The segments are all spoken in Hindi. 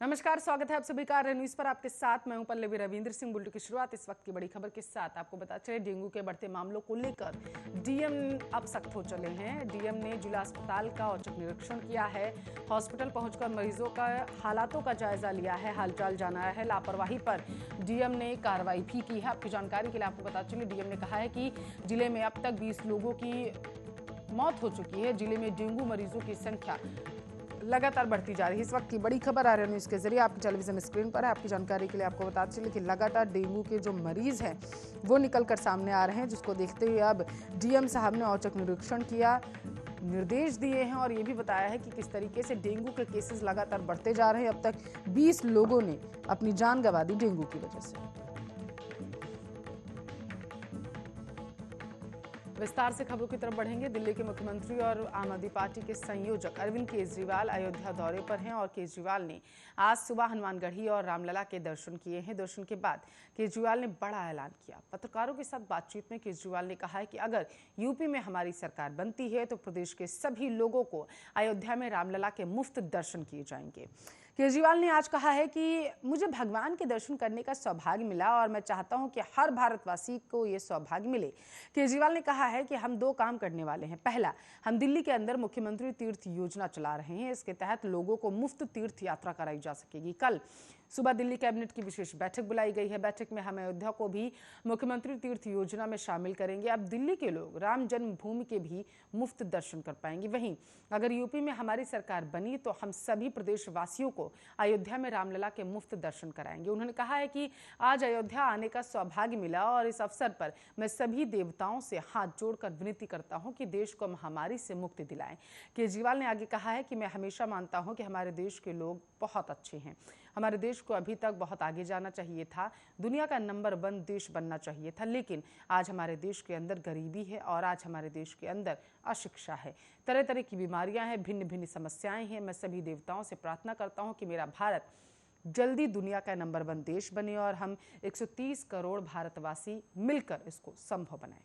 नमस्कार, स्वागत है आप सभी का आर्य न्यूज पर। आपके साथ मैं हूं पल्लवी रविंद्र सिंह। बुलेटिन की शुरुआत इस वक्त की बड़ी खबर के साथ। आपको बता चले, डेंगू के बढ़ते मामलों को लेकर डीएम अब सख्त हो चले हैं। डीएम ने जिला अस्पताल का औचक निरीक्षण किया है। हॉस्पिटल पहुंचकर मरीजों का हालातों का जायजा लिया है, हालचाल जाना है। लापरवाही पर डीएम ने कार्रवाई भी की है। आपकी जानकारी के लिए आपको बता चले, डीएम ने कहा है कि जिले में अब तक 20 लोगों की मौत हो चुकी है। जिले में डेंगू मरीजों की संख्या लगातार बढ़ती जा रही है। इस वक्त की बड़ी खबर आर्य न्यूज के जरिए आपकी टेलीविजन स्क्रीन पर है। आपकी जानकारी के लिए आपको बताते चले कि लगातार डेंगू के जो मरीज हैं वो निकलकर सामने आ रहे हैं, जिसको देखते हुए अब डीएम साहब ने औचक निरीक्षण किया, निर्देश दिए हैं और ये भी बताया है कि किस तरीके से डेंगू के केसेस लगातार बढ़ते जा रहे हैं। अब तक 20 लोगों ने अपनी जान गंवा दी डेंगू की वजह से। विस्तार से खबरों की तरफ बढ़ेंगे। दिल्ली के मुख्यमंत्री और आम आदमी पार्टी के संयोजक अरविंद केजरीवाल अयोध्या दौरे पर हैं और केजरीवाल ने आज सुबह हनुमानगढ़ी और रामलला के दर्शन किए हैं। दर्शन के बाद केजरीवाल ने बड़ा ऐलान किया। पत्रकारों के साथ बातचीत में केजरीवाल ने कहा है कि अगर यूपी में हमारी सरकार बनती है तो प्रदेश के सभी लोगों को अयोध्या में रामलला के मुफ्त दर्शन किए जाएंगे। केजरीवाल ने आज कहा है कि मुझे भगवान के दर्शन करने का सौभाग्य मिला और मैं चाहता हूं कि हर भारतवासी को यह सौभाग्य मिले। केजरीवाल ने कहा है कि हम 2 काम करने वाले हैं। पहला, हम दिल्ली के अंदर मुख्यमंत्री तीर्थ योजना चला रहे हैं। इसके तहत लोगों को मुफ्त तीर्थ यात्रा कराई जा सकेगी। कल सुबह दिल्ली कैबिनेट की विशेष बैठक बुलाई गई है। बैठक में हम अयोध्या को भी मुख्यमंत्री तीर्थ योजना में शामिल करेंगे। अब दिल्ली के लोग राम जन्मभूमि के भी मुफ्त दर्शन कर पाएंगे। वहीं अगर यूपी में हमारी सरकार बनी तो हम सभी प्रदेशवासियों को अयोध्या में रामलला के मुफ्त दर्शन कराएंगे। उन्होंने कहा है कि आज अयोध्या आने का सौभाग्य मिला और इस अवसर पर मैं सभी देवताओं से हाथ जोड़कर विनती करता हूं कि देश को महामारी से मुक्ति दिलाएं। केजरीवाल ने आगे कहा है कि मैं हमेशा मानता हूं कि हमारे देश के लोग बहुत अच्छे हैं। हमारे देश को अभी तक बहुत आगे जाना चाहिए था, दुनिया का नंबर 1 देश बनना चाहिए था, लेकिन आज हमारे देश के अंदर गरीबी है और आज हमारे देश के अंदर अशिक्षा है, तरह तरह की बीमारियां हैं, भिन्न भिन्न समस्याएं हैं। मैं सभी देवताओं से प्रार्थना करता हूं कि मेरा भारत जल्दी दुनिया का नंबर 1 देश बने और हम 130 करोड़ भारतवासी मिलकर इसको संभव बनाएं।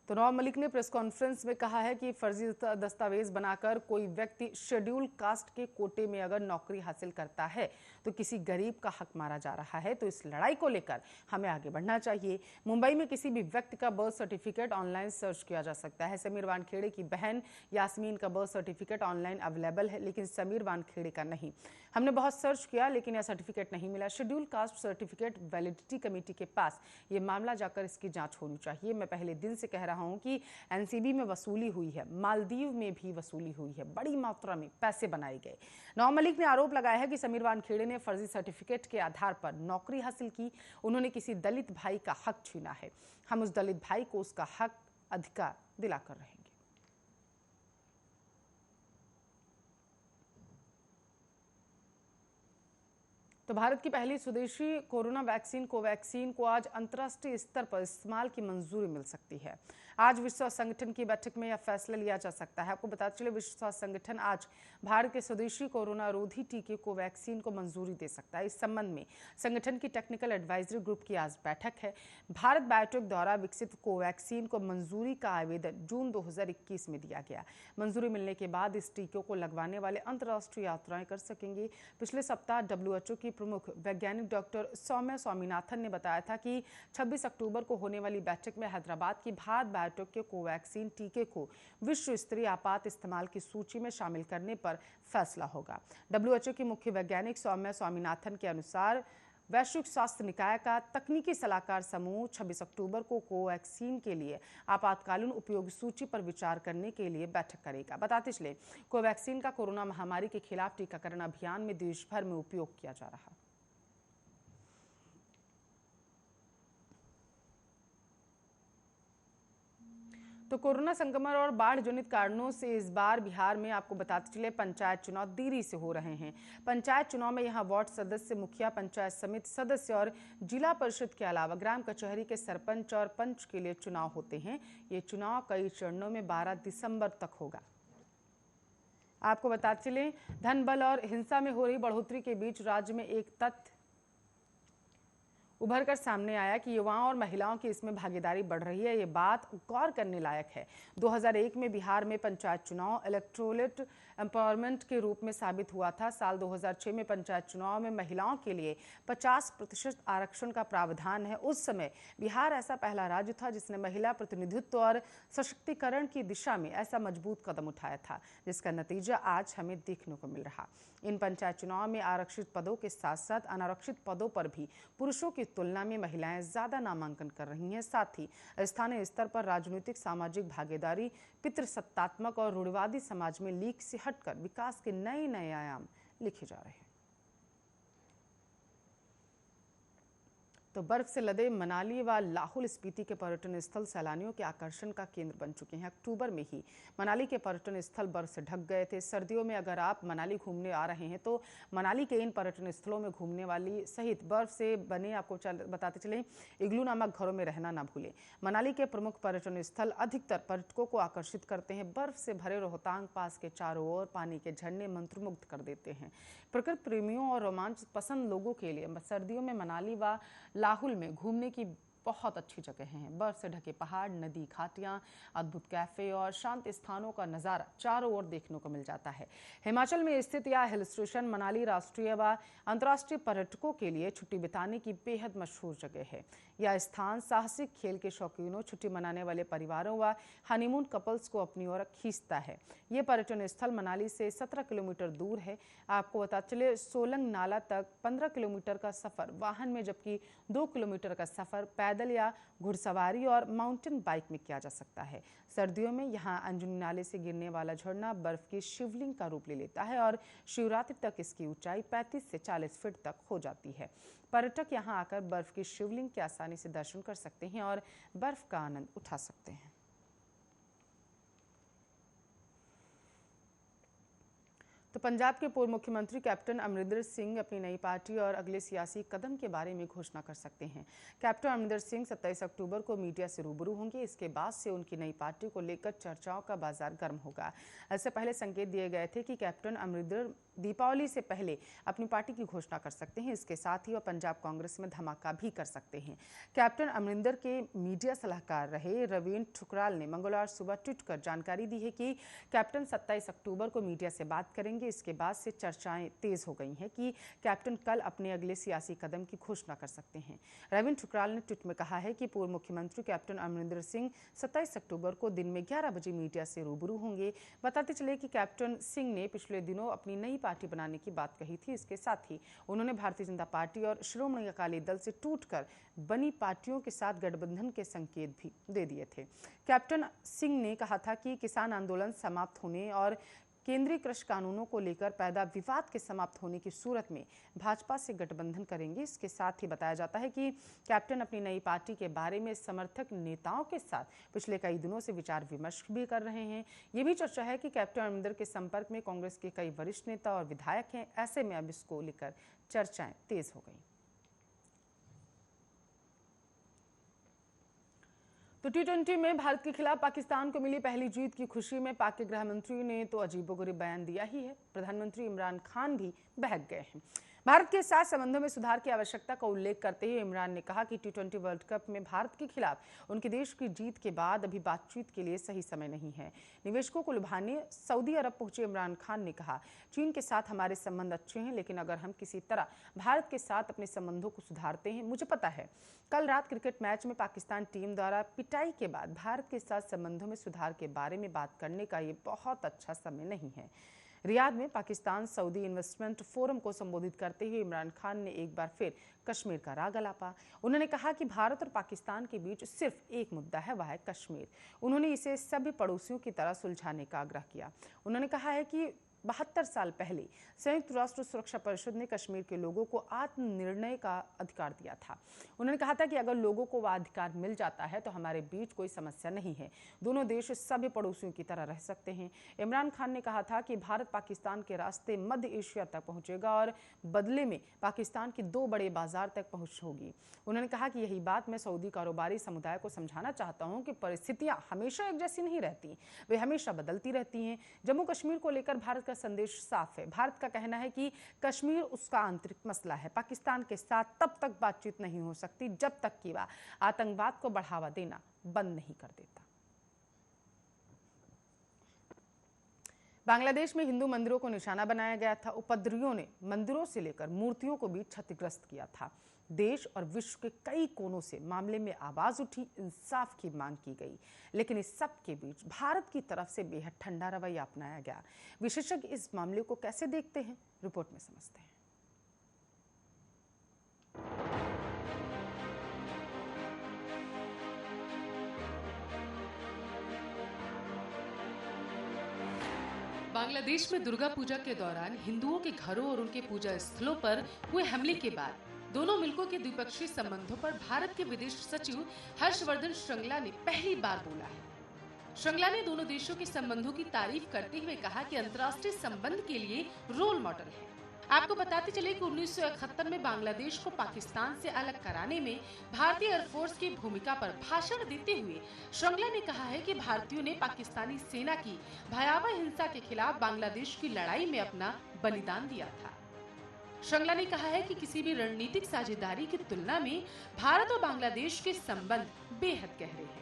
तो नवाब मलिक ने प्रेस कॉन्फ्रेंस में कहा है कि फर्जी दस्तावेज बनाकर कोई व्यक्ति शेड्यूल कास्ट के कोटे में अगर नौकरी हासिल करता है तो किसी गरीब का हक मारा जा रहा है। तो इस लड़ाई को लेकर हमें आगे बढ़ना चाहिए। मुंबई में किसी भी व्यक्ति का बर्थ सर्टिफिकेट ऑनलाइन सर्च किया जा सकता है। समीर वानखेड़े की बहन यास्मीन का बर्थ सर्टिफिकेट ऑनलाइन अवेलेबल है, लेकिन समीर वानखेड़े का नहीं। हमने बहुत सर्च किया लेकिन यह सर्टिफिकेट नहीं मिला। Schedule caste certificate validity committee के पास ये मामला जाकर इसकी जांच होनी चाहिए। मैं पहले दिन से कह रहा हूं कि एनसीबी में वसूली हुई है, मालदीव में भी वसूली हुई है, बड़ी मात्रा में पैसे बनाए गए। नवाब मलिक ने आरोप लगाया है कि समीर वानखेड़े ने फर्जी सर्टिफिकेट के आधार पर नौकरी हासिल की। उन्होंने किसी दलित भाई का हक छीना है। हम उस दलित भाई को उसका हक अधिकार दिलाकर रहेंगे। तो भारत की पहली स्वदेशी कोरोना वैक्सीन कोवैक्सीन को आज अंतर्राष्ट्रीय स्तर पर इस्तेमाल की मंजूरी मिल सकती है। आज विश्व स्वास्थ्य संगठन की बैठक में यह फैसला लिया जा सकता है। आपको बता चले, विश्व स्वास्थ्य संगठन आज भारत के स्वदेशी कोरोना रोधी टीके कोवैक्सीन को मंजूरी दे सकता है। इस संबंध में संगठन की टेक्निकल एडवाइजरी ग्रुप की आज बैठक है। भारत बायोटेक द्वारा विकसित कोवैक्सीन को मंजूरी का आवेदन जून 2021 में दिया गया। मंजूरी मिलने के बाद इस टीके को लगवाने वाले अंतर्राष्ट्रीय यात्राएं कर सकेंगे। पिछले सप्ताह WHO की प्रमुख वैज्ञानिक डॉक्टर सौम्या स्वामीनाथन ने बताया था कि 26 अक्टूबर को होने वाली बैठक में हैदराबाद की भारत बायोटेक के कोवैक्सीन टीके को विश्व स्तरीय आपात इस्तेमाल की सूची में शामिल करने पर फैसला होगा। WHO की मुख्य वैज्ञानिक सौम्या स्वामीनाथन के अनुसार वैश्विक स्वास्थ्य निकाय का तकनीकी सलाहकार समूह 26 अक्टूबर को कोवैक्सीन के लिए आपातकालीन उपयोग सूची पर विचार करने के लिए बैठक करेगा। बताते चले, कोवैक्सीन का कोरोना महामारी के खिलाफ टीकाकरण अभियान में देश भर में उपयोग किया जा रहा है। तो कोरोना संक्रमण और बाढ़ जनित कारणों से इस बार बिहार में आपको बताते चले पंचायत चुनाव देरी से हो रहे हैं। पंचायत चुनाव में यहां वार्ड सदस्य, मुखिया, पंचायत समिति सदस्य और जिला परिषद के अलावा ग्राम कचहरी के सरपंच और पंच के लिए चुनाव होते हैं। ये चुनाव कई चरणों में 12 दिसंबर तक होगा। आपको बताते चले, धन बल और हिंसा में हो रही बढ़ोतरी के बीच राज्य में एक तथ्य उभर कर सामने आया कि युवाओं और महिलाओं की इसमें भागीदारी बढ़ रही है। ये बात गौर करने लायक है। 2001 में बिहार में पंचायत चुनाव इलेक्टोरल एम्पावरमेंट के रूप में साबित हुआ था। साल 2006 में पंचायत चुनाव में महिलाओं के लिए 50% आरक्षण का प्रावधान है। उस समय बिहार ऐसा पहला राज्य था जिसने महिला प्रतिनिधित्व और सशक्तिकरण की दिशा में ऐसा मजबूत कदम उठाया था, जिसका नतीजा आज हमें देखने को मिल रहा। इन पंचायत चुनाव में आरक्षित पदों के साथ साथ अनारक्षित पदों पर भी पुरुषों की तुलना में महिलाएं ज्यादा नामांकन कर रही हैं। साथ ही स्थानीय स्तर पर राजनीतिक सामाजिक भागीदारी पितृसत्तात्मक और रूढ़िवादी समाज में लीक से हटकर विकास के नए नए आयाम लिखे जा रहे हैं। तो बर्फ से लदे मनाली व लाहौल स्पीति के पर्यटन स्थल सैलानियों के आकर्षण का केंद्र बन चुके हैं। अक्टूबर में ही मनाली के पर्यटन स्थल बर्फ से ढक गए थे। सर्दियों में अगर आप मनाली घूमने आ रहे हैं तो मनाली के इन पर्यटन स्थलों में घूमने वाली सहित बर्फ से बने आपको बताते चले इग्लू नामक घरों में रहना ना भूलें। मनाली के प्रमुख पर्यटन स्थल अधिकतर पर्यटकों को आकर्षित करते हैं। बर्फ से भरे रोहतांग पास के चारों ओर पानी के झरने मंत्रमुग्ध कर देते हैं। प्रकृति प्रेमियों और रोमांच पसंद लोगों के लिए सर्दियों में मनाली व लाहौल में घूमने की बहुत अच्छी जगह हैं। बर्फ से ढके पहाड़, नदी, घाटियां, अद्भुत कैफे और शांत स्थानों का नज़ारा चारों ओर देखने को मिल जाता है। हिमाचल में स्थित यह हिल स्टेशन मनाली राष्ट्रीय व अंतर्राष्ट्रीय पर्यटकों के लिए छुट्टी बिताने की बेहद मशहूर जगह है। यह स्थान साहसिक खेल के शौकीनों, छुट्टी मनाने वाले परिवारों व हनीमून कपल्स को अपनी ओर खींचता है। ये पर्यटन स्थल मनाली से 17 किलोमीटर दूर है। आपको बता चले सोलंग नाला तक 15 किलोमीटर का सफर वाहन में, जबकि 2 किलोमीटर का सफर पैदल या घुड़सवारी और माउंटेन बाइक में किया जा सकता है। सर्दियों में यहाँ अंजुनी नाले से गिरने वाला झरना बर्फ की शिवलिंग का रूप ले लेता है और शिवरात्रि तक इसकी ऊंचाई 35 से 40 फीट तक हो जाती है। पर्यटक यहाँ आकर बर्फ की शिवलिंग के आसानी से दर्शन कर सकते हैं और बर्फ का आनंद उठा सकते हैं। तो पंजाब के पूर्व मुख्यमंत्री कैप्टन अमरिंदर सिंह अपनी नई पार्टी और अगले सियासी कदम के बारे में घोषणा कर सकते हैं। कैप्टन अमरिंदर सिंह 27 अक्टूबर को मीडिया से रूबरू होंगे। इसके बाद से उनकी नई पार्टी को लेकर चर्चाओं का बाजार गर्म होगा। इससे पहले संकेत दिए गए थे कि कैप्टन अमरिंदर दीपावली से पहले अपनी पार्टी की घोषणा कर सकते हैं। इसके साथ ही वह पंजाब कांग्रेस में धमाका भी कर सकते हैं। कैप्टन अमरिंदर के मीडिया सलाहकार रहे रवीन ठुकराल ने मंगलवार सुबह ट्वीट कर जानकारी दी है कि कैप्टन 27 अक्टूबर को मीडिया से बात करेंगे। इसके बाद से चर्चाएं तेज हो गई हैं कि कैप्टन कल अपने अगले सियासी कदम की घोषणा कर सकते हैं। रवीन ठुकराल ने ट्वीट में कहा है कि पूर्व मुख्यमंत्री कैप्टन अमरिंदर सिंह 27 अक्टूबर को दिन में 11 बजे मीडिया से रूबरू होंगे। बताते चले कि कैप्टन सिंह ने पिछले दिनों अपनी नई पार्टी बनाने की बात कही थी। इसके साथ ही उन्होंने भारतीय जनता पार्टी और श्रोमणी अकाली दल से टूटकर बनी पार्टियों के साथ गठबंधन के संकेत भी दे दिए थे। कैप्टन सिंह ने कहा था कि किसान आंदोलन समाप्त होने और केंद्रीय कृषि कानूनों को लेकर पैदा विवाद के समाप्त होने की सूरत में भाजपा से गठबंधन करेंगे। इसके साथ ही बताया जाता है कि कैप्टन अपनी नई पार्टी के बारे में समर्थक नेताओं के साथ पिछले कई दिनों से विचार विमर्श भी कर रहे हैं। ये भी चर्चा है कि कैप्टन अमरिंदर के संपर्क में कांग्रेस के कई वरिष्ठ नेता और विधायक हैं। ऐसे में अब इसको लेकर चर्चाएं तेज हो गई। तो T20 में भारत के खिलाफ पाकिस्तान को मिली पहली जीत की खुशी में पाक के गृह मंत्री ने तो अजीबोगरीब बयान दिया ही है। प्रधानमंत्री इमरान खान भी बहक गए हैं। भारत के साथ संबंधों में सुधार की आवश्यकता का उल्लेख करते हुए इमरान ने कहा कि T20 वर्ल्ड कप में भारत के खिलाफ उनके देश की जीत के बाद अभी बातचीत के लिए सही समय नहीं है। निवेशकों को लुभाने सऊदी अरब पहुंचे इमरान खान ने कहा, चीन के साथ हमारे संबंध अच्छे हैं, लेकिन अगर हम किसी तरह भारत के साथ अपने संबंधों को सुधारते हैं, मुझे पता है कल रात क्रिकेट मैच में पाकिस्तान टीम द्वारा पिटाई के बाद भारत के साथ संबंधों में सुधार के बारे में बात करने का ये बहुत अच्छा समय नहीं है। रियाद में पाकिस्तान सऊदी इन्वेस्टमेंट फोरम को संबोधित करते हुए इमरान खान ने एक बार फिर कश्मीर का राग अलापा। उन्होंने कहा कि भारत और पाकिस्तान के बीच सिर्फ एक मुद्दा है, वह है कश्मीर। उन्होंने इसे सभी पड़ोसियों की तरह सुलझाने का आग्रह किया। उन्होंने कहा है कि 72 साल पहले संयुक्त राष्ट्र सुरक्षा परिषद ने कश्मीर के लोगों को आत्मनिर्णय का अधिकार दिया था। उन्होंने कहा था कि अगर लोगों को वह अधिकार मिल जाता है तो हमारे बीच कोई समस्या नहीं है, दोनों देश सभी पड़ोसियों की तरह रह सकते हैं। इमरान खान ने कहा था कि भारत पाकिस्तान के रास्ते मध्य एशिया तक पहुंचेगा और बदले में पाकिस्तान की 2 बड़े बाजार तक पहुंच होगी। उन्होंने कहा कि यही बात मैं सऊदी कारोबारी समुदाय को समझाना चाहता हूं कि परिस्थितियां हमेशा एक जैसी नहीं रहती, वे हमेशा बदलती रहती हैं। जम्मू कश्मीर को लेकर भारत का संदेश साफ है। भारत का कहना है कि कश्मीर उसका आंतरिक मसला है। पाकिस्तान के साथ तब तक बातचीत नहीं हो सकती जब तक कि वह आतंकवाद को बढ़ावा देना बंद नहीं कर देता। बांग्लादेश में हिंदू मंदिरों को निशाना बनाया गया था। उपद्रवियों ने मंदिरों से लेकर मूर्तियों को भी क्षतिग्रस्त किया था। देश और विश्व के कई कोनों से मामले में आवाज उठी, इंसाफ की मांग की गई, लेकिन इस सब के बीच भारत की तरफ से बेहद ठंडा रवैया अपनाया गया। विशेषज्ञ इस मामले को कैसे देखते हैं, रिपोर्ट में समझते हैं। बांग्लादेश में दुर्गा पूजा के दौरान हिंदुओं के घरों और उनके पूजा स्थलों पर हुए हमले के बाद दोनों मुल्कों के द्विपक्षीय संबंधों पर भारत के विदेश सचिव हर्षवर्धन श्रृंगला ने पहली बार बोला है। श्रृंगला ने दोनों देशों के संबंधों की तारीफ करते हुए कहा कि अंतर्राष्ट्रीय संबंध के लिए रोल मॉडल है। आपको बताते चले कि 1971 में बांग्लादेश को पाकिस्तान से अलग कराने में भारतीय एयरफोर्स की भूमिका पर भाषण देते हुए श्रृंगला ने कहा है कि भारतीयों ने पाकिस्तानी सेना की भयावह हिंसा के खिलाफ बांग्लादेश की लड़ाई में अपना बलिदान दिया था। श्रृंगला ने कहा है कि किसी भी रणनीतिक साझेदारी की तुलना में भारत और बांग्लादेश के संबंध बेहद गहरे हैं।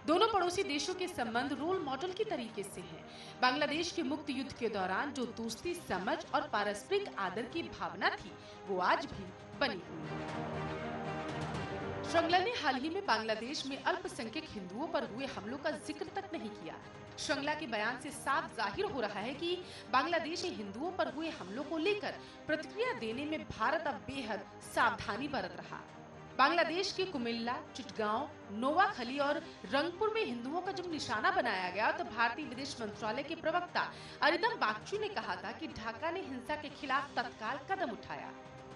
दोनों पड़ोसी देशों के संबंध रोल मॉडल की तरीके से हैं। बांग्लादेश के मुक्त युद्ध के दौरान जो दोस्ती, समझ और पारस्परिक आदर की भावना थी, वो आज भी बनी हुई है। श्रृंगला ने हाल ही में बांग्लादेश में अल्पसंख्यक हिंदुओं पर हुए हमलों का जिक्र तक नहीं किया। श्रृंगला के बयान से साफ जाहिर हो रहा है कि बांग्लादेशी हिंदुओं पर हुए हमलों को लेकर प्रतिक्रिया देने में भारत अब बेहद सावधानी बरत रहा। बांग्लादेश के कुमिल्ला, चिटगांव, नोवाखली और रंगपुर में हिंदुओं का जब निशाना बनाया गया तो भारतीय विदेश मंत्रालय के प्रवक्ता अरिंदम बागची ने कहा था कि ढाका ने हिंसा के खिलाफ तत्काल कदम उठाया।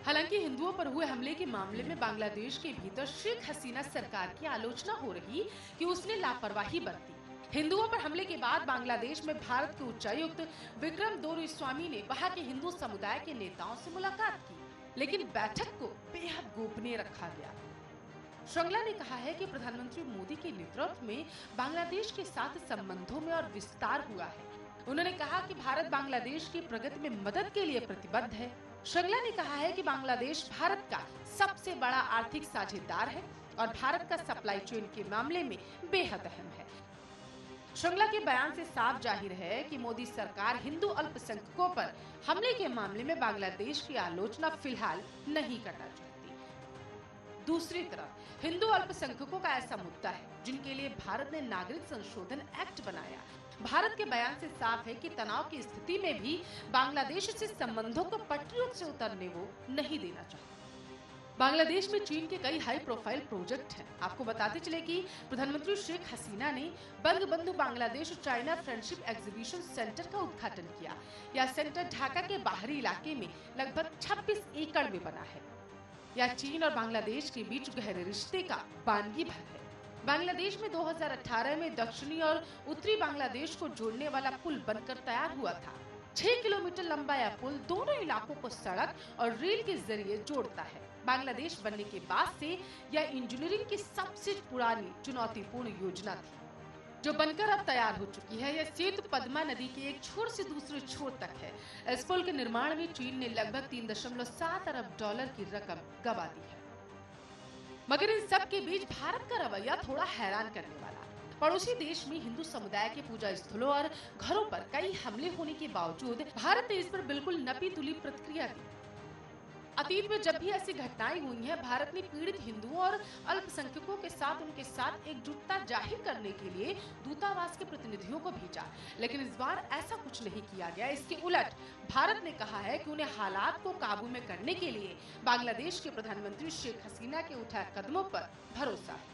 हालांकि हिंदुओं पर हुए हमले के मामले में बांग्लादेश के भीतर शेख हसीना सरकार की आलोचना हो रही कि उसने लापरवाही बरती। हिंदुओं पर हमले के बाद बांग्लादेश में भारत के उच्चायुक्त विक्रम दोरईस्वामी ने वहां के हिंदू समुदाय के नेताओं से मुलाकात की, लेकिन बैठक को बेहद गोपनीय रखा गया। श्रृंगला ने कहा है कि प्रधानमंत्री मोदी के नेतृत्व में बांग्लादेश के साथ संबंधों में और विस्तार हुआ है। उन्होंने कहा कि भारत बांग्लादेश की प्रगति में मदद के लिए प्रतिबद्ध है। श्रृंगला ने कहा है कि बांग्लादेश भारत का सबसे बड़ा आर्थिक साझेदार है और भारत का सप्लाई चेन के मामले में बेहद अहम है। श्रृंगला के बयान से साफ जाहिर है कि मोदी सरकार हिंदू अल्पसंख्यकों पर हमले के मामले में बांग्लादेश की आलोचना फिलहाल नहीं करना चाहती। दूसरी तरफ हिंदू अल्पसंख्यकों का ऐसा मुद्दा है जिनके लिए भारत ने नागरिक संशोधन एक्ट बनाया। भारत के बयान से साफ है कि तनाव की स्थिति में भी बांग्लादेश से संबंधों को पटरियों से उतरने वो नहीं देना चाहता। बांग्लादेश में चीन के कई हाई प्रोफाइल प्रोजेक्ट हैं। आपको बताते चले कि प्रधानमंत्री शेख हसीना ने Bangabandhu Bangladesh China friendship exhibition centre का उद्घाटन किया। यह सेंटर ढाका के बाहरी इलाके में लगभग 26 एकड़ में बना है। यह चीन और बांग्लादेश के बीच गहरे रिश्ते का बानगी भर है। बांग्लादेश में 2018 में दक्षिणी और उत्तरी बांग्लादेश को जोड़ने वाला पुल बनकर तैयार हुआ था। 6 किलोमीटर लंबा यह पुल दोनों इलाकों को सड़क और रेल के जरिए जोड़ता है। बांग्लादेश बनने के बाद से यह इंजीनियरिंग की सबसे पुरानी चुनौतीपूर्ण योजना थी, जो बनकर अब तैयार हो चुकी है। यह सेतु पद्मा नदी के एक छोर से दूसरे छोर तक है। इस पुल के निर्माण में चीन ने लगभग 3.7 अरब डॉलर की रकम गंवा दी है। मगर इन सब के बीच भारत का रवैया थोड़ा हैरान करने वाला। पड़ोसी देश में हिंदू समुदाय के पूजा स्थलों और घरों पर कई हमले होने के बावजूद भारत ने इस पर बिल्कुल नपी तुली प्रतिक्रिया दी। अतीत में जब भी ऐसी घटनाएं हुई हैं, भारत ने पीड़ित हिंदुओं और अल्पसंख्यकों के साथ उनके साथ एकजुटता जाहिर करने के लिए दूतावास के प्रतिनिधियों को भेजा, लेकिन इस बार ऐसा कुछ नहीं किया गया। इसके उलट भारत ने कहा है कि उन्हें हालात को काबू में करने के लिए बांग्लादेश के प्रधानमंत्री शेख हसीना के उठाए कदमों पर भरोसा है।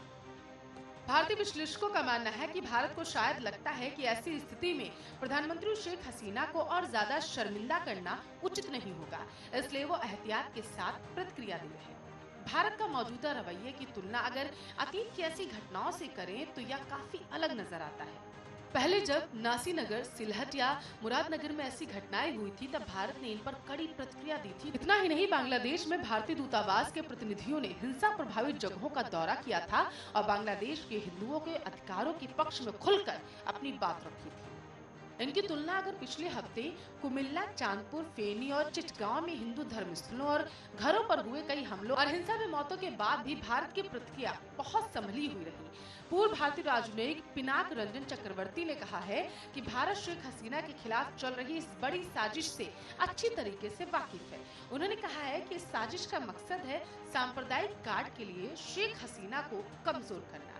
भारतीय विश्लेषकों का मानना है कि भारत को शायद लगता है कि ऐसी स्थिति में प्रधानमंत्री शेख हसीना को और ज्यादा शर्मिंदा करना उचित नहीं होगा, इसलिए वो एहतियात के साथ प्रतिक्रिया दे रहे हैं। भारत का मौजूदा रवैये की तुलना अगर अतीत की ऐसी घटनाओं से करें तो यह काफी अलग नजर आता है। पहले जब नासीनगर, सिलहट या मुरादनगर में ऐसी घटनाएं हुई थी तब भारत ने इन पर कड़ी प्रतिक्रिया दी थी। इतना ही नहीं, बांग्लादेश में भारतीय दूतावास के प्रतिनिधियों ने हिंसा प्रभावित जगहों का दौरा किया था और बांग्लादेश के हिंदुओं के अधिकारों के पक्ष में खुलकर अपनी बात रखी थी। इनकी तुलना अगर पिछले हफ्ते कुमिल्ला, चांदपुर, फेनी और चिटगांव में हिंदू धर्मस्थलों और घरों पर हुए कई हमलों और हिंसा में मौतों के बाद भी भारत की प्रतिक्रिया बहुत संभली हुई रही। पूर्व भारतीय राजनयिक पिनाक रंजन चक्रवर्ती ने कहा है कि भारत शेख हसीना के खिलाफ चल रही इस बड़ी साजिश से अच्छी तरीके से वाकिफ है। उन्होंने कहा है कि इस साजिश का मकसद है सांप्रदायिक कार्ड के लिए शेख हसीना को कमजोर करना।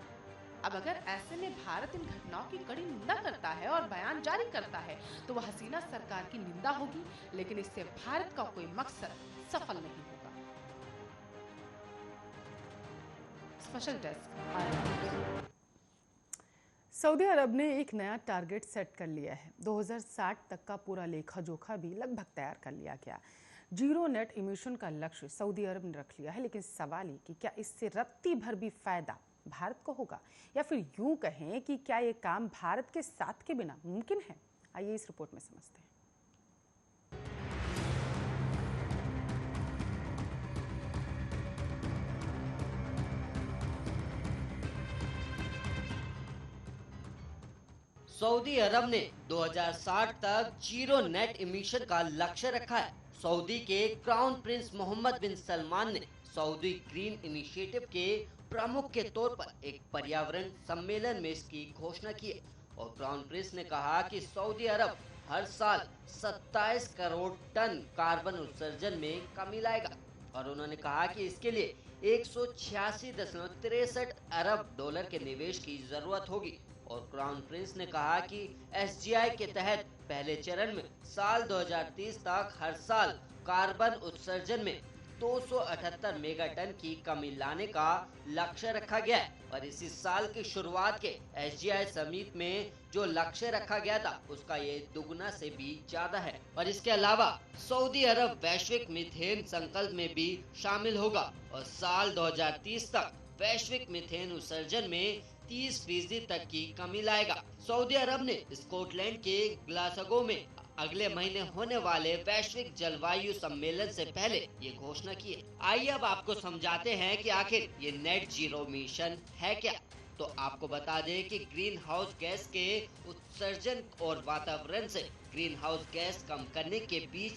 अब अगर ऐसे में भारत इन घटनाओं की कड़ी निंदा करता है और बयान जारी करता है तो वह हसीना सरकार की निंदा होगी, लेकिन इससे भारत का कोई मकसद सफल नहीं होगा। Special desk. सऊदी अरब ने एक नया टारगेट सेट कर लिया है। 2060 तक का पूरा लेखा जोखा भी लगभग तैयार कर लिया गया। जीरो नेट इमिशन का लक्ष्य सऊदी अरब ने रख लिया है, लेकिन सवाल ये कि क्या इससे रत्ती भर भी फायदा भारत को होगा, या फिर यूं कहें कि क्या ये काम भारत के साथ के बिना मुमकिन है। आइए इस रिपोर्ट में समझते हैं। सऊदी अरब ने 2060 तक जीरो नेट इमिशन का लक्ष्य रखा है। सऊदी के क्राउन प्रिंस मोहम्मद बिन सलमान ने सऊदी ग्रीन इनिशिएटिव के प्रमुख के तौर पर एक पर्यावरण सम्मेलन में इसकी घोषणा की है और क्राउन प्रिंस ने कहा कि सऊदी अरब हर साल 27 करोड़ टन कार्बन उत्सर्जन में कमी लाएगा और उन्होंने कहा कि इसके लिए 186.63 अरब डॉलर के निवेश की जरूरत होगी। और क्राउन प्रिंस ने कहा कि एसजीआई के तहत पहले चरण में साल 2030 तक हर साल कार्बन उत्सर्जन में 278 मेगाटन की कमी लाने का लक्ष्य रखा गया है और इसी साल की शुरुआत के एसजीआई समिट में जो लक्ष्य रखा गया था उसका ये दुगना से भी ज्यादा है। और इसके अलावा सऊदी अरब वैश्विक मीथेन संकल्प में भी शामिल होगा और साल 2030 तक वैश्विक मीथेन उत्सर्जन में 30% तक की कमी लाएगा। सऊदी अरब ने स्कॉटलैंड के ग्लासगो में अगले महीने होने वाले वैश्विक जलवायु सम्मेलन से पहले ये घोषणा की है। आइए अब आपको समझाते हैं कि आखिर ये नेट जीरो मिशन है क्या। तो आपको बता दें कि ग्रीन हाउस गैस के उत्सर्जन और वातावरण से ग्रीन हाउस गैस कम करने के बीच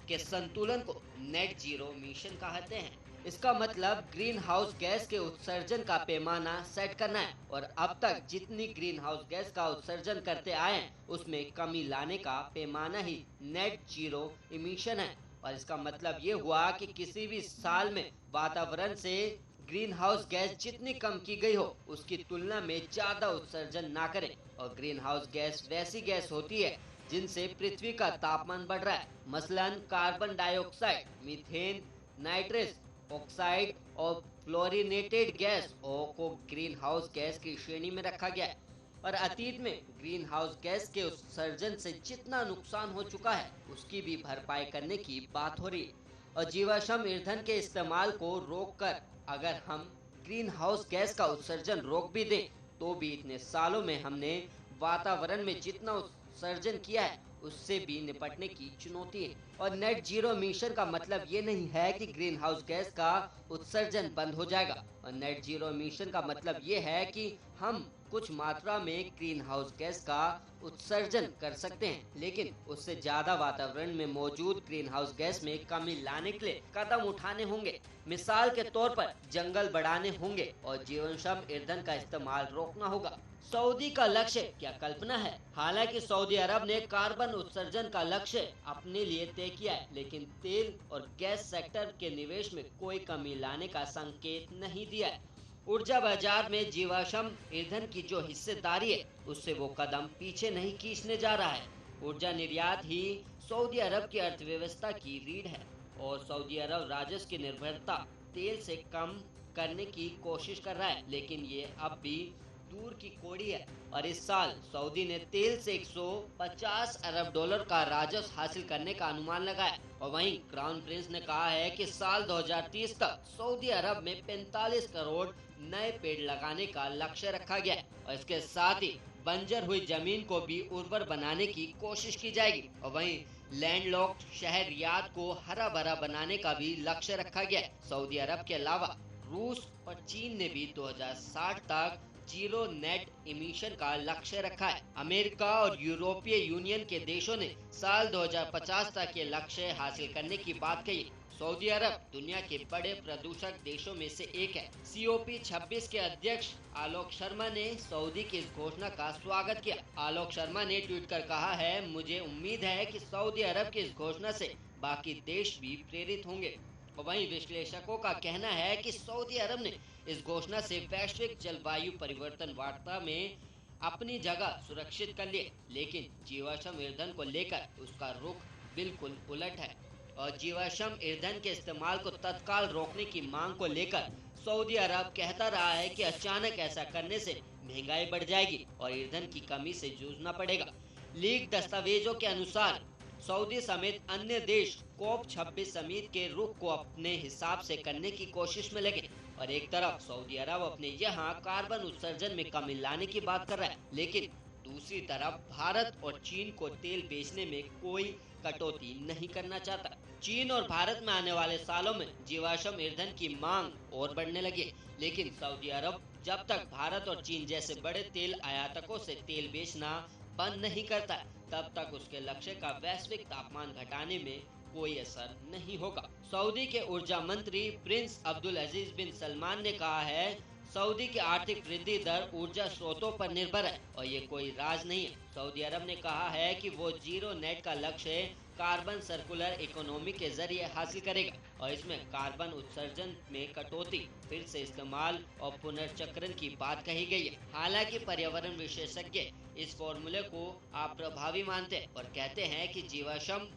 के संतुलन को नेट जीरो मिशन कहते हैं। इसका मतलब ग्रीन हाउस गैस के उत्सर्जन का पैमाना सेट करना है और अब तक जितनी ग्रीन हाउस गैस का उत्सर्जन करते आए हैं उसमें कमी लाने का पैमाना ही नेट जीरो इमिशन है। और इसका मतलब ये हुआ कि किसी भी साल में वातावरण से ग्रीन हाउस गैस जितनी कम की गई हो उसकी तुलना में ज्यादा उत्सर्जन ना करें। और ग्रीन हाउस गैस वैसी गैस होती है जिनसे पृथ्वी का तापमान बढ़ रहा है, मसलन carbon dioxide, methane, nitrous oxide और फ्लोरिनेटेड गैस को ग्रीन हाउस गैस की श्रेणी में रखा गया है। और अतीत में ग्रीन हाउस गैस के उत्सर्जन से जितना नुकसान हो चुका है उसकी भी भरपाई करने की बात हो रही है। और जीवाश्म ईंधन के इस्तेमाल को रोककर अगर हम ग्रीन हाउस गैस का उत्सर्जन रोक भी दें तो भी इतने सालों में हमने वातावरण में जितना उत्सर्जन किया है उससे भी निपटने की चुनौती है। और नेट जीरो मिशन का मतलब ये नहीं है कि ग्रीन हाउस गैस का उत्सर्जन बंद हो जाएगा। और नेट जीरो मिशन का मतलब ये है कि हम कुछ मात्रा में ग्रीन हाउस गैस का उत्सर्जन कर सकते हैं, लेकिन उससे ज्यादा वातावरण में मौजूद ग्रीन हाउस गैस में कमी लाने के लिए कदम उठाने होंगे। मिसाल के तौर पर जंगल बढ़ाने होंगे और जीवाश्म ईंधन का इस्तेमाल रोकना होगा। सऊदी का लक्ष्य क्या कल्पना है? हालांकि सऊदी अरब ने कार्बन उत्सर्जन का लक्ष्य अपने लिए तय किया है, लेकिन तेल और गैस सेक्टर के निवेश में कोई कमी लाने का संकेत नहीं दिया है। ऊर्जा बाजार में जीवाश्म ईंधन की जो हिस्सेदारी है उससे वो कदम पीछे नहीं खींचने जा रहा है। ऊर्जा निर्यात ही सऊदी अरब की अर्थव्यवस्था की रीढ़ है और सऊदी अरब राजस्व की निर्भरता तेल से कम करने की कोशिश कर रहा है, लेकिन ये अब भी दूर की कौड़ी है। और इस साल सऊदी ने तेल से 150 अरब डॉलर का राजस्व हासिल करने का अनुमान लगाया। और वहीं क्राउन प्रिंस ने कहा है कि साल 2030 तक सऊदी अरब में 45 करोड़ नए पेड़ लगाने का लक्ष्य रखा गया है और इसके साथ ही बंजर हुई जमीन को भी उर्वर बनाने की कोशिश की जाएगी। और वहीं लैंडलॉक्ड शहर रियाद को हरा भरा बनाने का भी लक्ष्य रखा गया है। सऊदी अरब के अलावा रूस और चीन ने भी 2060 तक जीरो नेट इमिशन का लक्ष्य रखा है। अमेरिका और यूरोपीय यूनियन के देशों ने साल 2050 तक ये लक्ष्य हासिल करने की बात कही। सऊदी अरब दुनिया के बड़े प्रदूषक देशों में से एक है। COP26 के अध्यक्ष आलोक शर्मा ने सऊदी की इस घोषणा का स्वागत किया। आलोक शर्मा ने ट्वीट कर कहा है, मुझे उम्मीद है कि सऊदी अरब की इस घोषणा से बाकी देश भी प्रेरित होंगे। वहीं विश्लेषकों का कहना है कि सऊदी अरब ने इस घोषणा से वैश्विक जलवायु परिवर्तन वार्ता में अपनी जगह सुरक्षित कर लिए, लेकिन जीवाश्म ईंधन को लेकर उसका रुख बिल्कुल उलट है और जीवाश्म ईंधन के इस्तेमाल को तत्काल रोकने की मांग को लेकर सऊदी अरब कहता रहा है कि अचानक ऐसा करने से महंगाई बढ़ जाएगी और ईंधन की कमी से जूझना पड़ेगा। लीक दस्तावेजों के अनुसार सऊदी समेत अन्य देश COP26 समिट के रुख को अपने हिसाब से करने की कोशिश में लगे और एक तरफ सऊदी अरब अपने यहाँ कार्बन उत्सर्जन में कमी लाने की बात कर रहा है, लेकिन दूसरी तरफ भारत और चीन को तेल बेचने में कोई कटौती नहीं करना चाहता। चीन और भारत में आने वाले सालों में जीवाश्म ईंधन की मांग और बढ़ने लगी, लेकिन सऊदी अरब जब तक भारत और चीन जैसे बड़े तेल आयातकों से तेल बेचना बंद नहीं करता, तब तक उसके लक्ष्य का वैश्विक तापमान घटाने में कोई असर नहीं होगा। सऊदी के ऊर्जा मंत्री प्रिंस अब्दुल अजीज बिन सलमान ने कहा है, सऊदी की आर्थिक वृद्धि दर ऊर्जा स्रोतों पर निर्भर है और ये कोई राज नहीं है। सऊदी अरब ने कहा है कि वो जीरो नेट का लक्ष्य कार्बन सर्कुलर इकोनॉमी के जरिए हासिल करेगा और इसमें कार्बन उत्सर्जन में कटौती, फिर से इस्तेमाल और पुनर्चक्रण की बात कही गई है। हालांकि पर्यावरण विशेषज्ञ इस फॉर्मूले को अप्रभावी मानते हैं और कहते हैं कि जीवाश्म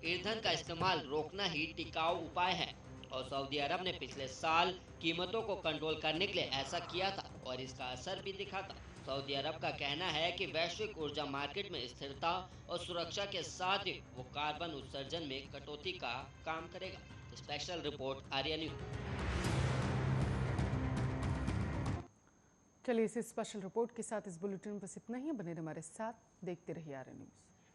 ईंधन का इस्तेमाल रोकना ही टिकाऊ उपाय है और सऊदी अरब ने पिछले साल कीमतों को कंट्रोल करने के लिए ऐसा किया था और इसका असर भी दिखा था। सऊदी अरब का कहना है कि वैश्विक ऊर्जा मार्केट में स्थिरता और सुरक्षा के साथ ही वो कार्बन उत्सर्जन में कटौती का काम करेगा। Special report Arya news. चलिए इस स्पेशल रिपोर्ट के साथ इस बुलेटिन में बस इतना ही। बने रहिए हमारे साथ, देखते रहिए आर्या न्यूज।